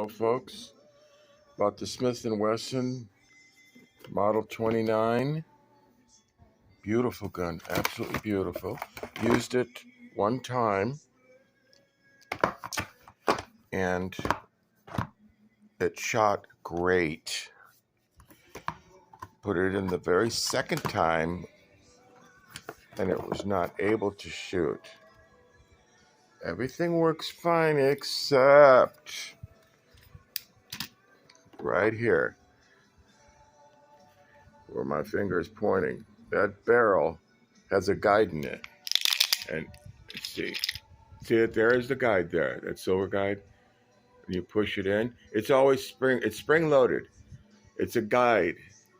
know, folks, about the Smith & Wesson Model 29. Beautiful gun, absolutely beautiful. Used it one time, and it shot great. Put it in the very second time, and it was not able to shoot. Everything works fine except right here, where my finger is pointing. That barrel has a guide in it. And let's see it, there is the guide there, that silver guide. And you push it in. It's always it's spring loaded. It's a guide,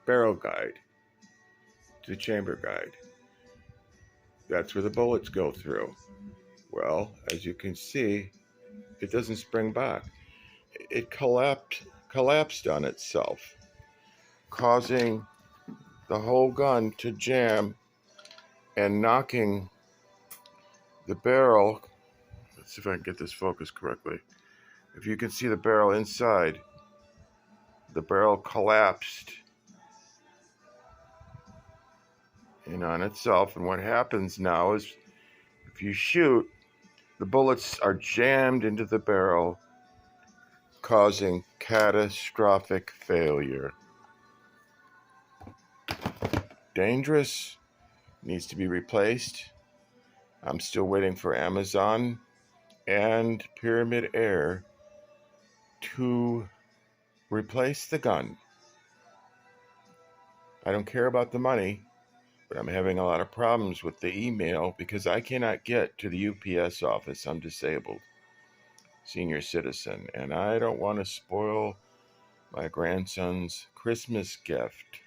barrel guide. It's a chamber guide. That's where the bullets go through. Well, as you can see, it doesn't spring back. It collapsed on itself, causing the whole gun to jam and knocking the barrel. Let's see if I can get this focused correctly. If you can see the barrel inside, the barrel collapsed in on itself. And what happens now is, if you shoot, the bullets are jammed into the barrel, causing catastrophic failure. Dangerous, needs to be replaced. I'm still waiting for Amazon and Pyramid Air to replace the gun. I don't care about the money, but I'm having a lot of problems with the email because I cannot get to the UPS office. I'm disabled, senior citizen, and I don't want to spoil my grandson's Christmas gift.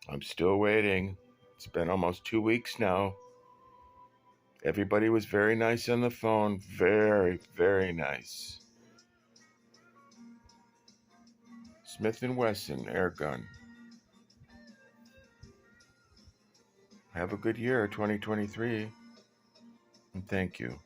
I'm still waiting. It's been almost 2 weeks now. Everybody was very nice on the phone. Very, very nice. Smith & Wesson air gun. Have a good year, 2023. And thank you.